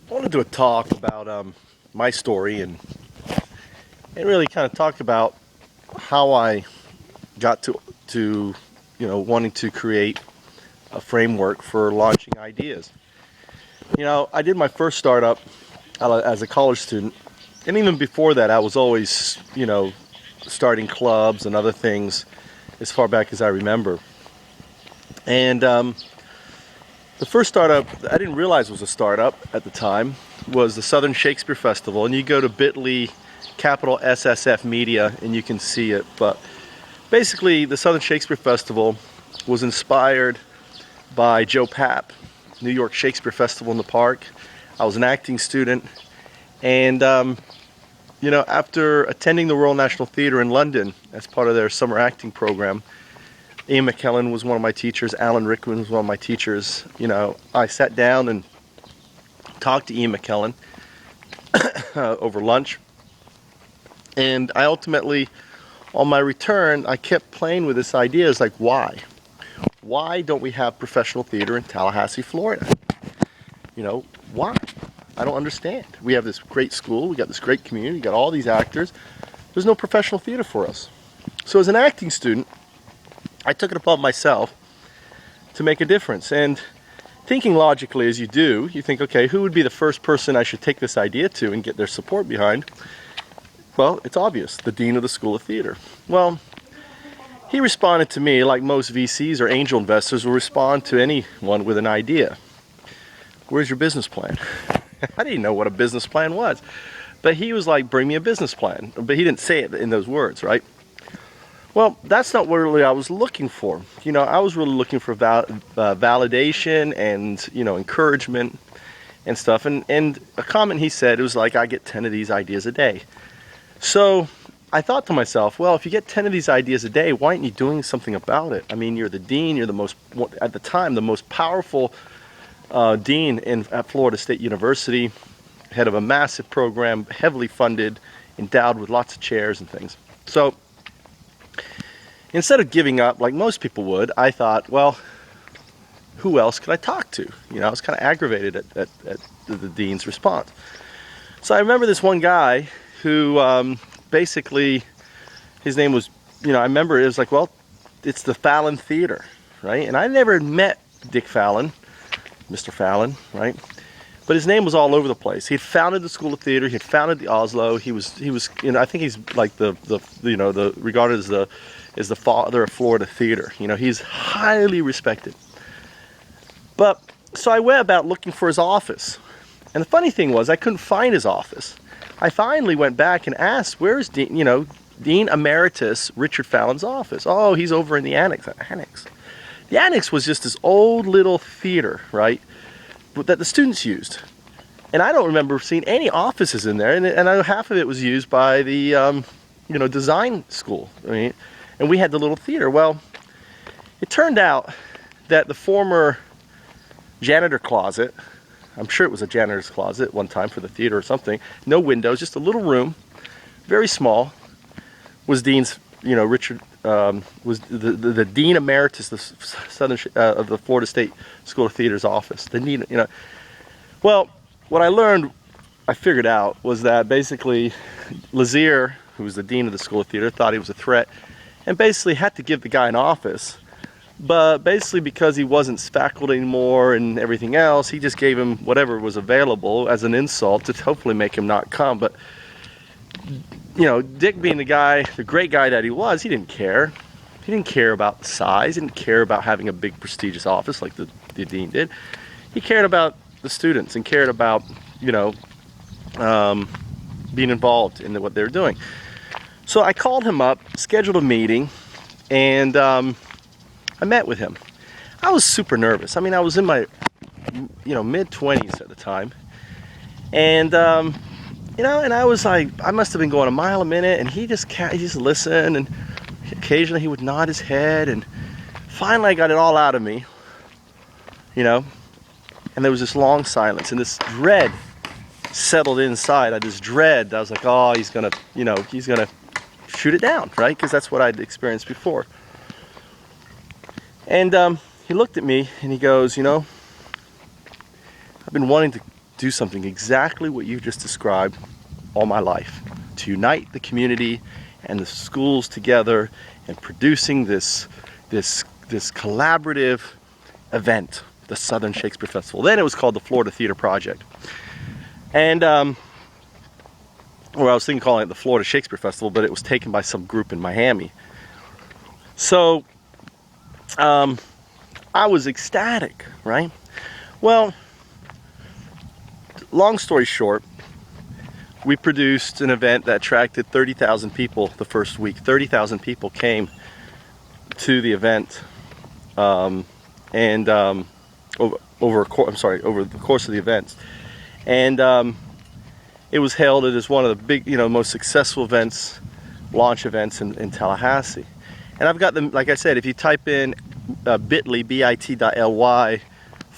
I want to do a talk about my story and really kind of talk about how I got to wanting to create a framework for launching ideas. I did my first startup as a college student, and even before that, I was always starting clubs and other things as far back as I remember. And the first startup I didn't realize was a startup at the time was the Southern Shakespeare Festival, and you go to bit.ly capital SSF Media and you can see it. But basically, the Southern Shakespeare Festival was inspired by Joe Papp, New York Shakespeare Festival in the Park. I was an acting student, and after attending the Royal National Theatre in London as part of their summer acting program, Ian McKellen was one of my teachers. Alan Rickman was one of my teachers. I sat down and talked to Ian McKellen over lunch. And I ultimately, on my return, I kept playing with this idea. It's like, why? Why don't we have professional theater in Tallahassee, Florida? Why? I don't understand. We have this great school. We got this great community. We got all these actors. There's no professional theater for us. So as an acting student, I took it upon myself to make a difference. And thinking logically as you do, you think, okay, who would be the first person I should take this idea to and get their support behind? Well, it's obvious, the Dean of the School of Theater. Well, he responded to me like most VCs or angel investors will respond to anyone with an idea. Where's your business plan? I didn't know what a business plan was. But he was like, bring me a business plan. But he didn't say it in those words, right? Well, that's not what really I was looking for. I was really looking for validation and, encouragement and stuff. And a comment he said, it was like, I get 10 of these ideas a day. So I thought to myself, well, if you get 10 of these ideas a day, why aren't you doing something about it? I mean, you're the dean, you're at the time, the most powerful dean at Florida State University, head of a massive program, heavily funded, endowed with lots of chairs and things. So instead of giving up like most people would, I thought, well, who else could I talk to? I was kind of aggravated at the dean's response. So I remember this one guy who basically, his name was, I remember it was like, well, it's the Fallon Theater, right? And I never met Dick Fallon, Mr. Fallon, right? But his name was all over the place. He had founded the School of Theater. He had founded the Oslo. He was, I think he's like the regarded as the father of Florida theater. He's highly respected. But so I went about looking for his office, and the funny thing was I couldn't find his office. I finally went back and asked, where's Dean Emeritus Richard Fallon's office? Oh, he's over in the annex. The annex was just this old little theater, right, that the students used. And I don't remember seeing any offices in there, and I know half of it was used by the, design school, right? And we had the little theater. Well, it turned out that the former janitor closet, I'm sure it was a janitor's closet one time for the theater or something, no windows, just a little room, very small, was Dean's, Richard, was the Dean Emeritus of the Florida State School of Theater's office. The dean, Well, what I figured out was that basically Lazier, who was the Dean of the School of Theater, thought he was a threat and basically had to give the guy an office. But basically because he wasn't faculty anymore and everything else, he just gave him whatever was available as an insult to hopefully make him not come. But, Dick being the great guy that he was, he didn't care. He didn't care about the size. He didn't care about having a big prestigious office like the dean did. He cared about the students and cared about, being involved in what they were doing. So I called him up, scheduled a meeting, and I met with him. I was super nervous. I mean, I was in my, mid-20s at the time. And, and I was like, I must have been going a mile a minute, and he just listened, and occasionally he would nod his head, and finally I got it all out of me, and there was this long silence, and this dread settled inside. I was like, oh, he's gonna shoot it down, right? Because that's what I'd experienced before. And he looked at me and he goes, I've been wanting to do something exactly what you just described all my life, to unite the community and the schools together and producing this collaborative event, the Southern Shakespeare Festival. Then it was called the Florida Theater Project. And or I was thinking calling it the Florida Shakespeare Festival, but it was taken by some group in Miami. So I was ecstatic, right? Well, long story short, we produced an event that attracted 30,000 people the first week. 30,000 people came to the event, over the course of the events, and it was hailed as one of the big, most successful events, launch events in Tallahassee. And I've got them, like I said, if you type in bit.ly, bit.ly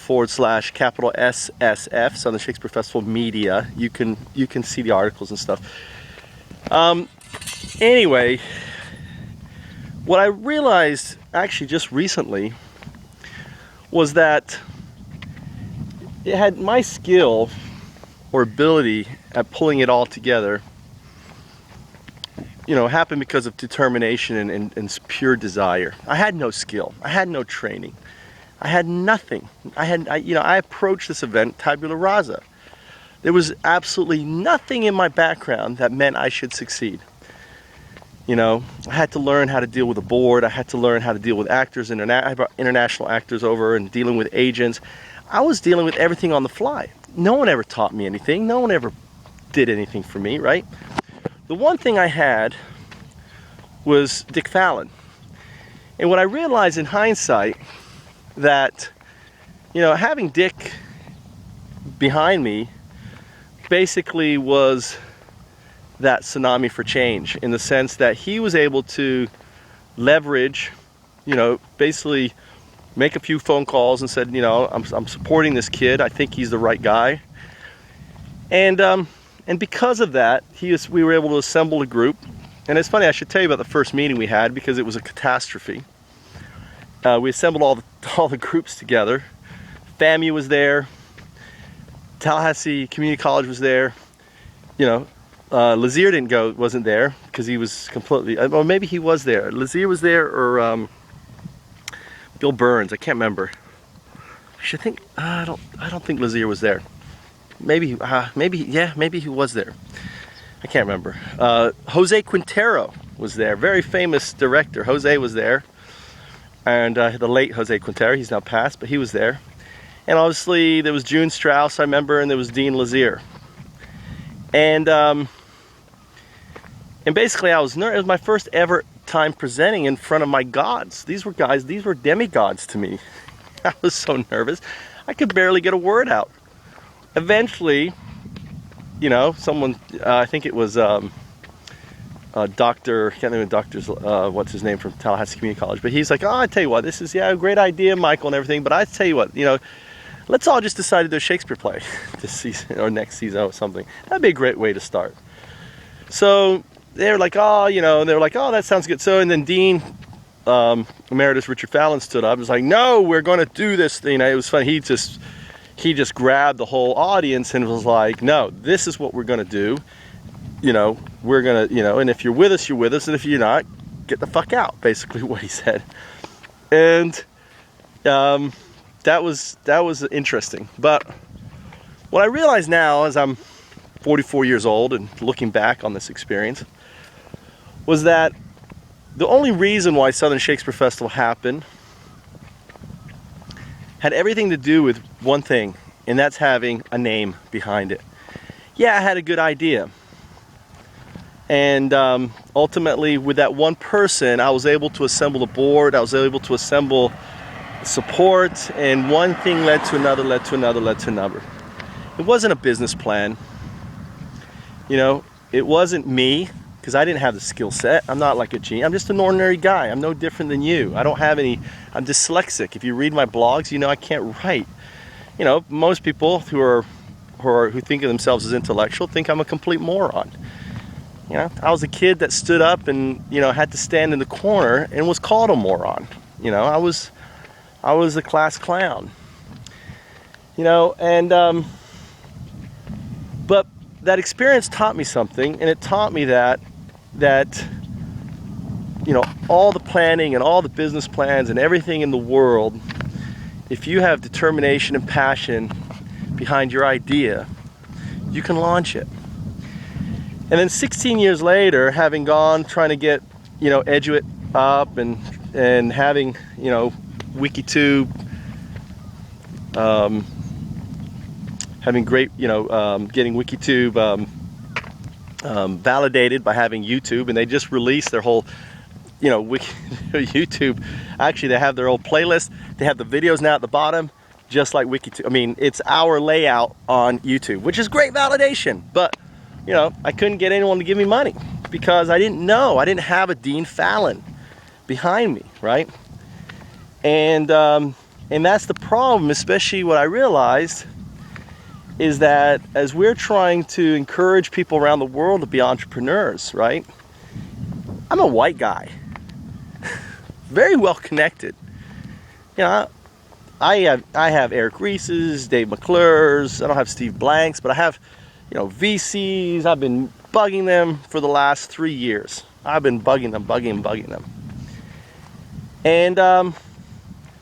/capital SSF, Southern Shakespeare Festival Media, you can see the articles and stuff. Anyway, what I realized actually just recently was that it had my skill or ability at pulling it all together, happened because of determination and pure desire. I had no skill. I had no training. I had nothing. I approached this event tabula rasa. There was absolutely nothing in my background that meant I should succeed. I had to learn how to deal with a board. I had to learn how to deal with actors, I brought international actors over, and dealing with agents. I was dealing with everything on the fly. No one ever taught me anything. No one ever did anything for me, right? The one thing I had was Dick Fallon. And what I realized in hindsight, that, having Dick behind me basically was that tsunami for change, in the sense that he was able to leverage, basically make a few phone calls and said, I'm supporting this kid. I think he's the right guy. And because of that, we were able to assemble a group. And it's funny, I should tell you about the first meeting we had, because it was a catastrophe. We assembled all the groups together. FAMU was there. Tallahassee Community College was there. Lazier wasn't there because he was completely, or maybe he was there. Lazier was there, or Bill Burns, I can't remember. I don't think Lazier was there. Maybe he was there. I can't remember. Jose Quintero was there, very famous director. Jose was there. And the late Jose Quintero, he's now passed, but he was there. And obviously there was June Strauss, I remember, and there was Dean Lazier. And basically it was my first ever time presenting in front of my gods. These were demigods to me. I was so nervous, I could barely get a word out. Eventually, someone, I think it was Doctor, can't think of doctor's, what's his name, from Tallahassee Community College, but he's like, I tell you what, this is, a great idea, Michael, and everything, but I tell you what, let's all just decide to do a Shakespeare play this season, or next season, or something. That'd be a great way to start. So they were like, that sounds good. So, and then Dean Emeritus Richard Fallon stood up and was like, no, we're going to do this thing. It was funny, he just grabbed the whole audience and was like, no, this is what we're going to do. We're going to, and if you're with us, you're with us. And if you're not, get the fuck out, basically what he said. And that was interesting. But what I realize now, as I'm 44 years old and looking back on this experience, was that the only reason why Southern Shakespeare Festival happened had everything to do with one thing, and that's having a name behind it. Yeah, I had a good idea. And ultimately, with that one person, I was able to assemble a board, I was able to assemble support, and one thing led to another, led to another, led to another. It wasn't a business plan. It wasn't me, because I didn't have the skill set. I'm not like a genius. I'm just an ordinary guy. I'm no different than you. I'm dyslexic. If you read my blogs, I can't write. Most people who think of themselves as intellectual think I'm a complete moron. I was a kid that stood up and, had to stand in the corner and was called a moron. I was a class clown. And But that experience taught me something, and it taught me that all the planning and all the business plans and everything in the world, if you have determination and passion behind your idea, you can launch it. And then 16 years later, having gone trying to get Eduit up and having WikiTube, having great getting WikiTube validated by having YouTube, and they just released their whole YouTube. Actually, they have their old playlist. They have the videos now at the bottom, just like WikiTube. I mean, it's our layout on YouTube, which is great validation. But I couldn't get anyone to give me money because I didn't know. I didn't have a Dean Fallon behind me, right? And that's the problem. Especially what I realized is that as we're trying to encourage people around the world to be entrepreneurs, right? I'm a white guy, very well connected. I have Eric Reese's, Dave McClure's. I don't have Steve Blank's, but I have VCs. I've been bugging them for the last 3 years. I've been bugging them. And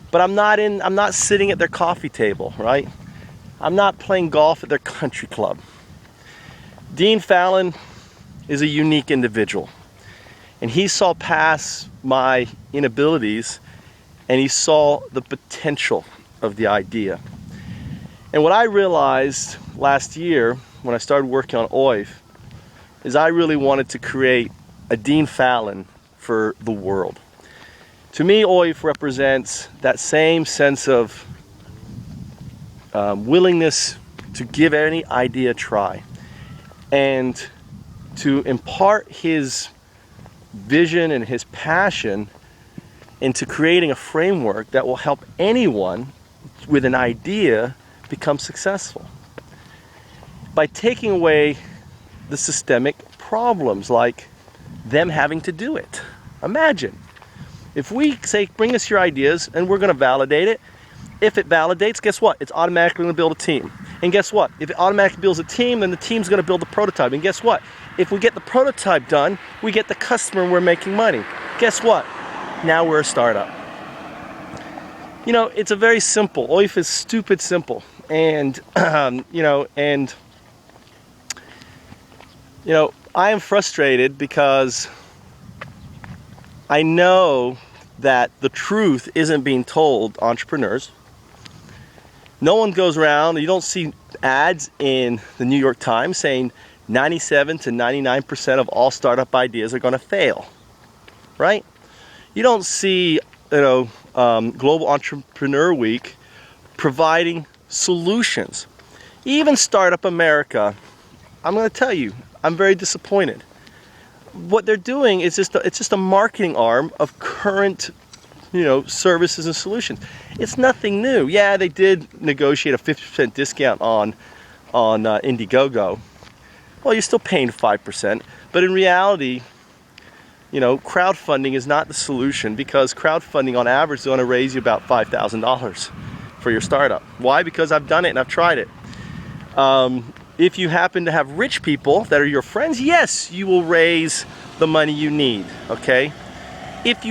but I'm not sitting at their coffee table, right? I'm not playing golf at their country club. Dean Fallon is a unique individual, and he saw past my inabilities, and he saw the potential of the idea. And what I realized last year when I started working on OIF is I really wanted to create a Dean Fallon for the world. To me, OIF represents that same sense of willingness to give any idea a try and to impart his vision and his passion into creating a framework that will help anyone with an idea become successful by taking away the systemic problems like them having to do it. Imagine if we say, bring us your ideas and we're going to validate it. If it validates, guess what? It's automatically going to build a team. And guess what? If it automatically builds a team, then the team's going to build the prototype. And guess what? If we get the prototype done, we get the customer and we're making money. Guess what? Now we're a startup. It's a very simple. OIF is stupid simple. And, I am frustrated because I know that the truth isn't being told entrepreneurs. No one goes around, you don't see ads in the New York Times saying 97 to 99% of all startup ideas are going to fail, right? You don't see, Global Entrepreneur Week providing solutions. Even Startup America, I'm going to tell you, I'm very disappointed. What they're doing is it's just a marketing arm of current services and solutions. It's nothing new. Yeah, they did negotiate a 50% discount on Indiegogo. Well, you're still paying 5%, but in reality, crowdfunding is not the solution because crowdfunding on average is going to raise you about $5,000 for your startup. Why? Because I've done it and I've tried it. If you happen to have rich people that are your friends, yes, you will raise the money you need, okay? If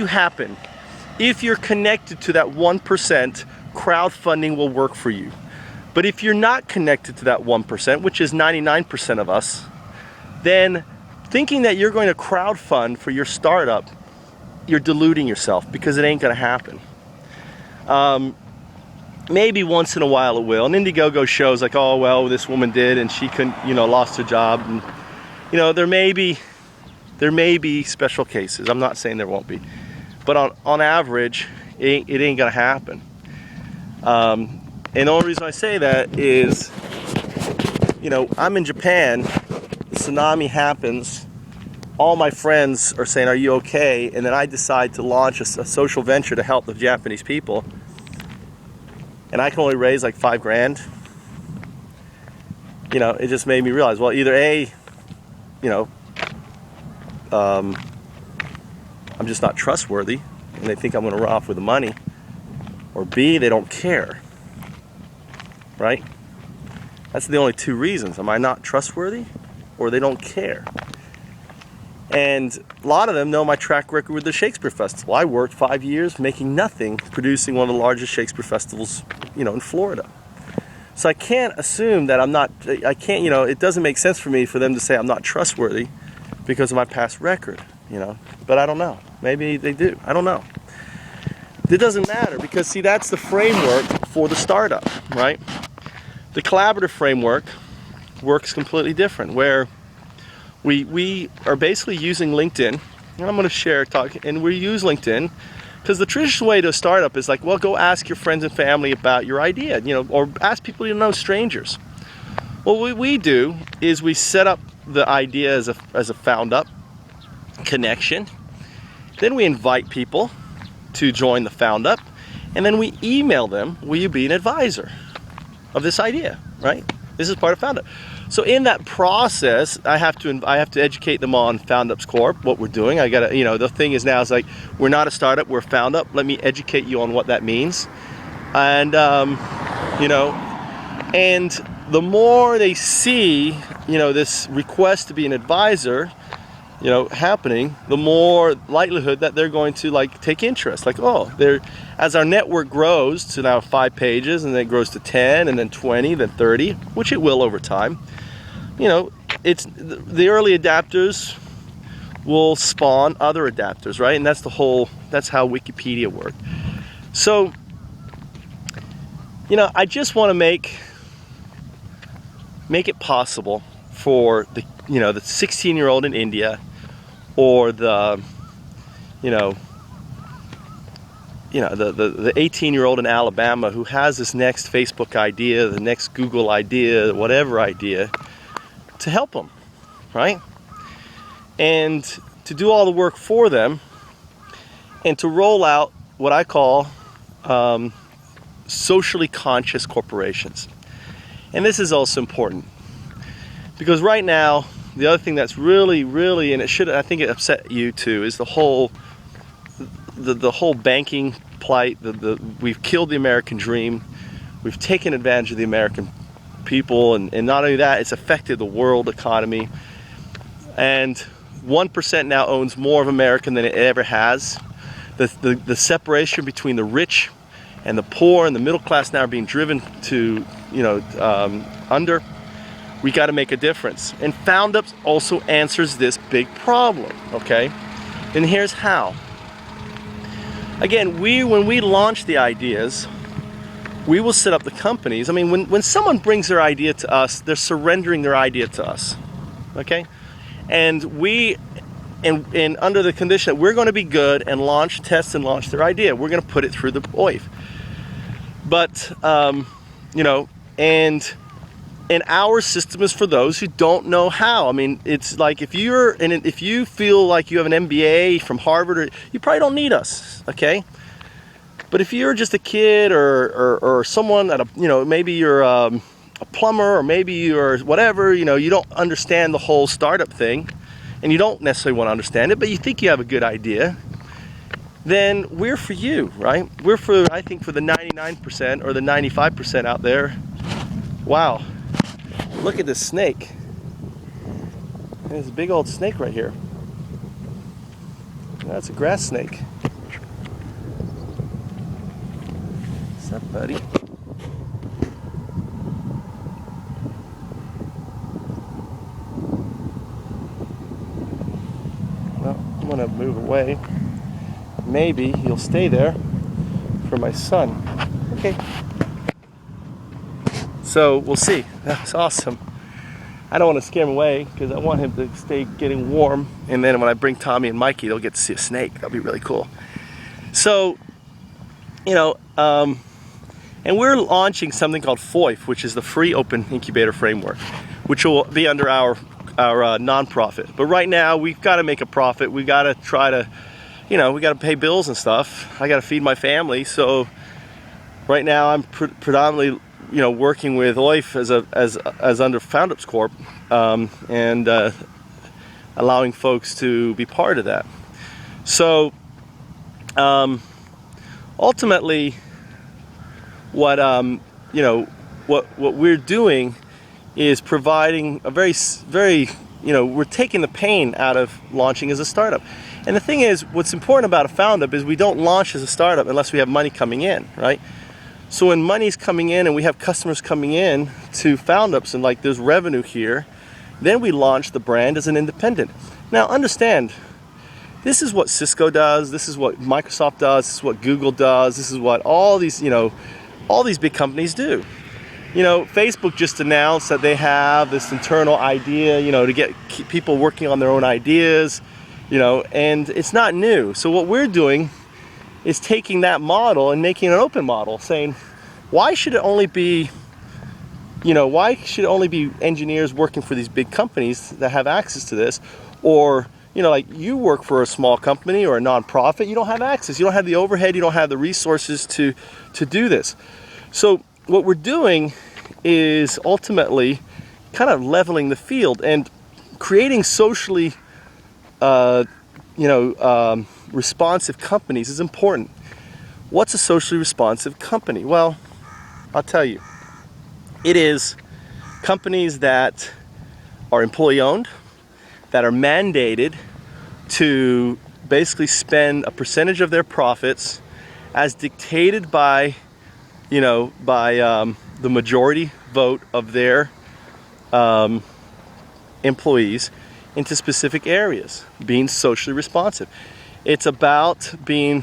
you're connected to that 1%, crowdfunding will work for you. But if you're not connected to that 1%, which is 99% of us, then thinking that you're going to crowdfund for your startup, you're deluding yourself because it ain't going to happen. Maybe once in a while it will. And Indiegogo shows like, oh, well, this woman did and she couldn't, lost her job. And, there may be special cases. I'm not saying there won't be. But on average, it ain't going to happen. And the only reason I say that is, I'm in Japan, the tsunami happens, all my friends are saying, are you okay? And then I decide to launch a social venture to help the Japanese people. And I can only raise like $5,000. It just made me realize, well, either A, I'm just not trustworthy and they think I'm going to run off with the money, or B, they don't care, right? That's the only two reasons. Am I not trustworthy, or they don't care? And a lot of them know my track record with the Shakespeare Festival. I worked 5 years making nothing, producing one of the largest Shakespeare festivals, in Florida. So I can't assume that it doesn't make sense for me for them to say I'm not trustworthy because of my past record, But I don't know. Maybe they do. I don't know. It doesn't matter, because see, that's the framework for the startup, right? The collaborative framework works completely different, where we are basically using LinkedIn, and I'm going to and we use LinkedIn because the traditional way to a startup is like, well, go ask your friends and family about your idea, or ask people you know, strangers. Well, what we do is we set up the idea as a found up connection. Then we invite people to join the found up, and then we email them, will you be an advisor of this idea, right? This is part of found up. So in that process, I have to educate them on Found Ups Corp, what we're doing. I gotta, the thing is now is like, we're not a startup, we're Found Up. Let me educate you on what that means. And and the more they see, this request to be an advisor, happening, the more likelihood that they're going to take interest. As our network grows to now 5 pages, and then it grows to 10, and then 20, then 30, which it will over time. It's the early adapters will spawn other adapters, right? And that's how Wikipedia worked. So, I just want to make it possible for the 16-year-old in India, or the 18-year-old in Alabama who has this next Facebook idea, the next Google idea, whatever idea, to help them, right? And to do all the work for them, and to roll out what I call socially conscious corporations. And this is also important, because right now, the other thing that's really, really, and I think it upset you too, is the whole banking plight. We've killed the American dream. We've taken advantage of the American people, and not only that, it's affected the world economy. And 1% now owns more of America than it ever has. The separation between the rich and the poor and the middle class now are being driven to under. We got to make a difference. And Found Ups also answers this big problem, okay? And here's how. Again, when we launch the ideas, we will set up the companies. I mean, when someone brings their idea to us, they're surrendering their idea to us, okay? And under the condition that we're going to be good and test and launch their idea, we're going to put it through the OIF. But, and our system is for those who don't know how. I mean, it's like if you feel like you have an MBA from Harvard, you probably don't need us, okay? But if you're just a kid or someone maybe you're a plumber, or maybe you're whatever, you don't understand the whole startup thing, and you don't necessarily want to understand it, but you think you have a good idea, then we're for you, right? I think for the 99% or the 95% out there. Wow. Look at this snake. There's a big old snake right here. That's a grass snake. What's up, buddy? Well, I'm gonna move away. Maybe he'll stay there for my son. Okay. So we'll see. That's awesome. I don't want to scare him away because I want him to stay getting warm. And then when I bring Tommy and Mikey, they'll get to see a snake. That'll be really cool. So, and we're launching something called Fife, which is the free open incubator framework, which will be under our nonprofit. But right now, we've got to make a profit. We got to try to, we got to pay bills and stuff. I got to feed my family. So right now, I'm predominantly working with OIF as under Found Ups Corp, and allowing folks to be part of that. So ultimately, what we're doing is providing a very, we're taking the pain out of launching as a startup. And the thing is, what's important about a found up is we don't launch as a startup unless we have money coming in, right? So when money's coming in and we have customers coming in to found ups and like there's revenue here, then we launch the brand as an independent. Now understand, this is what Cisco does, this is what Microsoft does, this is what Google does, this is what all these big companies do. Facebook just announced that they have this internal idea, to keep people working on their own ideas, and it's not new. So what we're doing is taking that model and making an open model, saying, why should it only be engineers working for these big companies that have access to this? Or, like you work for a small company or a nonprofit, you don't have access, you don't have the overhead, you don't have the resources to do this. So what we're doing is ultimately kind of leveling the field and creating socially responsive companies is important. What's a socially responsive company? Well, I'll tell you. It is companies that are employee owned, that are mandated to basically spend a percentage of their profits as dictated by the majority vote of their employees into specific areas, being socially responsive. It's about being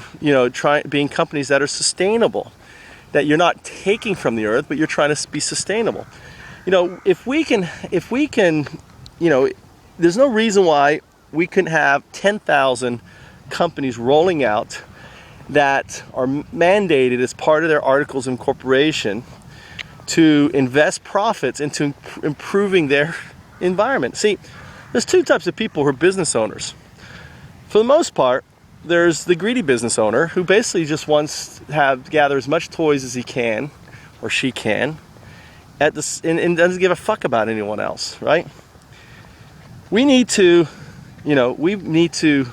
companies that are sustainable, that you're not taking from the earth, but you're trying to be sustainable. If we can, there's no reason why we couldn't have 10,000 companies rolling out that are mandated as part of their articles of incorporation to invest profits into improving their environment. See, there's two types of people who are business owners. For the most part, there's the greedy business owner who basically just wants to gather as much toys as he can or she can and doesn't give a fuck about anyone else, right? We need to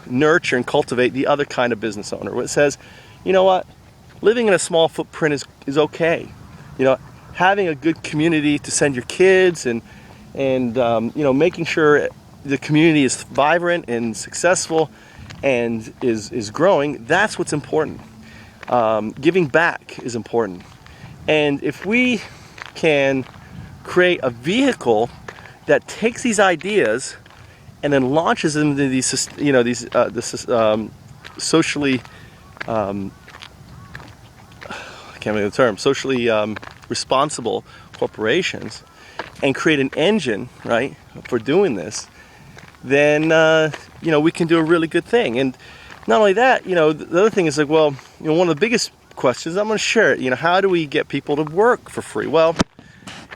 nurture and cultivate the other kind of business owner, which says, you know what, living in a small footprint is okay. Having a good community to send your kids and making sure the community is vibrant and successful and is growing, that's what's important. Giving back is important. And if we can create a vehicle that takes these ideas and then launches them into these socially, I can't remember the term, socially responsible corporations, and create an engine, right, for doing this, then we can do a really good thing. And not only that, the other thing is like, well, one of the biggest questions, I'm going to share it. How do we get people to work for free? Well,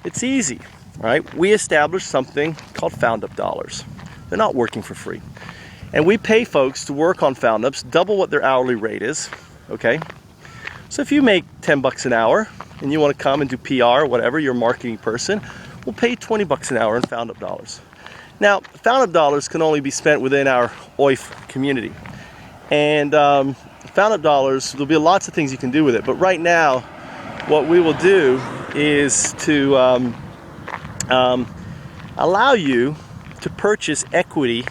it's easy, right? We established something called Found Up Dollars. They're not working for free, and we pay folks to work on Found Ups double what their hourly rate is. Okay, so if you make $10 an hour and you want to come and do PR or whatever, you're a marketing person, we'll pay $20 an hour in Found Up Dollars. Now, Found Up Dollars can only be spent within our OIF community. And Found Up Dollars, there'll be lots of things you can do with it. But right now, what we will do is to allow you to purchase equity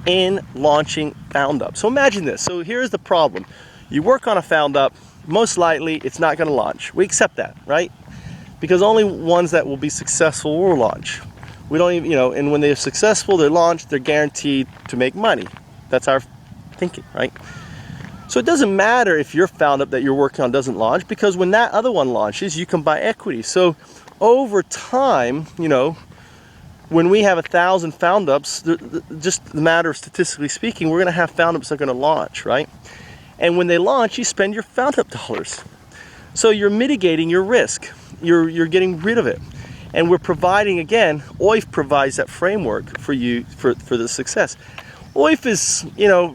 in launching Found Up. So imagine this. So here's the problem. You work on a Found Up, most likely it's not going to launch. We accept that, right? Because only ones that will be successful will launch. We don't even, and when they're successful, they're launched, they're guaranteed to make money. That's our thinking, right? So it doesn't matter if your Found Up that you're working on doesn't launch, because when that other one launches, you can buy equity. So over time, when we have 1,000 Found Ups, just the matter of statistically speaking, we're going to have Found Ups that are going to launch, right? And when they launch, you spend your Found Up dollars. So you're mitigating your risk. You're getting rid of it. And we're providing, again, OIF provides that framework for you for the success. OIF is,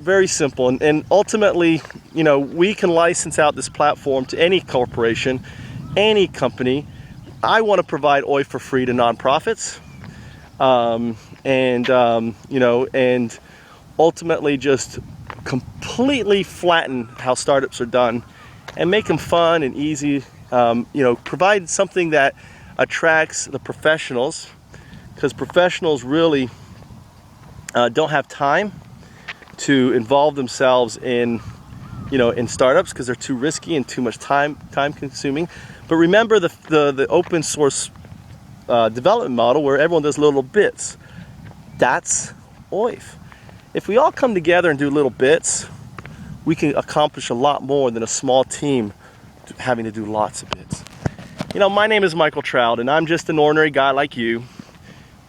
very simple, and ultimately, we can license out this platform to any corporation, any company. I want to provide OIF for free to nonprofits, and ultimately just completely flatten how startups are done and make them fun and easy. Provide something that attracts the professionals because professionals really don't have time to involve themselves in, in startups because they're too risky and too much time consuming. But remember the open source development model where everyone does little bits. That's OIF. If we all come together and do little bits, we can accomplish a lot more than a small team having to do lots of bits. My name is Michael Trout, and I'm just an ordinary guy like you,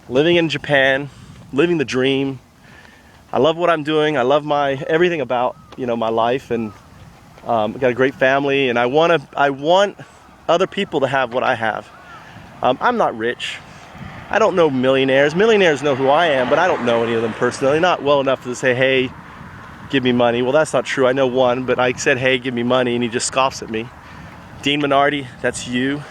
living in Japan, living the dream. I love what I'm doing. I love everything about my life, and I've got a great family, and I want other people to have what I have. I'm not rich. I don't know millionaires. Millionaires know who I am, but I don't know any of them personally. Not well enough to say, hey, give me money. Well, that's not true. I know one, but I said, hey, give me money, and he just scoffs at me. Dean Minardi, that's you.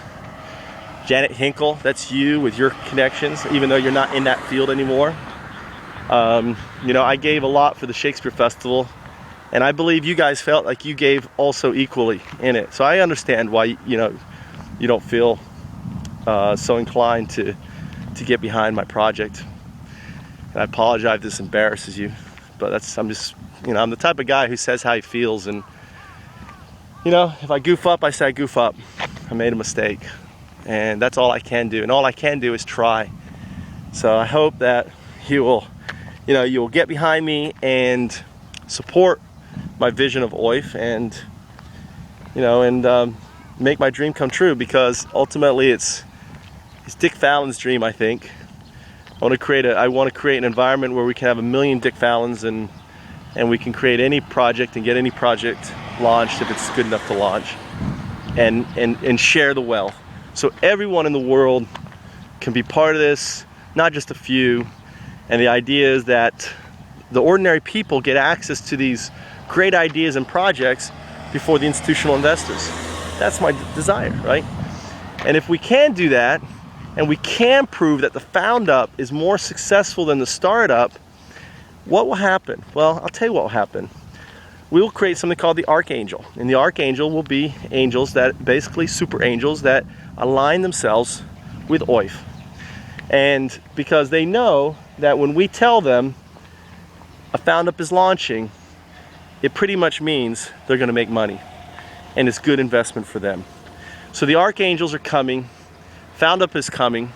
Janet Hinkle, that's you with your connections, even though you're not in that field anymore. I gave a lot for the Shakespeare Festival, and I believe you guys felt like you gave also equally in it. So I understand why you don't feel so inclined to get behind my project. And I apologize if this embarrasses you, but I'm just I'm the type of guy who says how he feels, and if I goof up, I say I goof up. I made a mistake, and that's all I can do, and all I can do is try. So I hope that you will get behind me and support my vision of OIF, and make my dream come true, because ultimately it's Dick Fallon's dream. I think I want to create an environment where we can have 1 million Dick Fallons, and we can create any project and get any project launched if it's good enough to launch, and share the wealth, so everyone in the world can be part of this, not just a few. And the idea is that the ordinary people get access to these great ideas and projects before the institutional investors. That's my desire, right? And if we can do that, and we can prove that the found up is more successful than the startup, what will happen? Well, I'll tell you what will happen. We will create something called the Archangel. And the Archangel will be angels that, basically super angels, that align themselves with OIF. And because they know that when we tell them a found up is launching, it pretty much means they're going to make money, and it's good investment for them. So the Archangels are coming, found up is coming,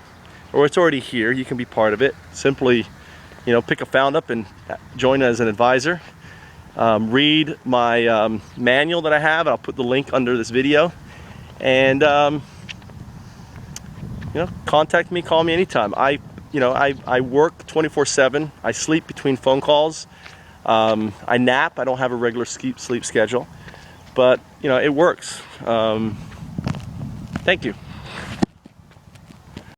or it's already here. You can be part of it. Simply, pick a found up and join as an advisor. Read my manual that I have. I'll put the link under this video, and contact me, call me anytime. I work 24/7. I sleep between phone calls. I nap. I don't have a regular sleep schedule, but it works. Thank you.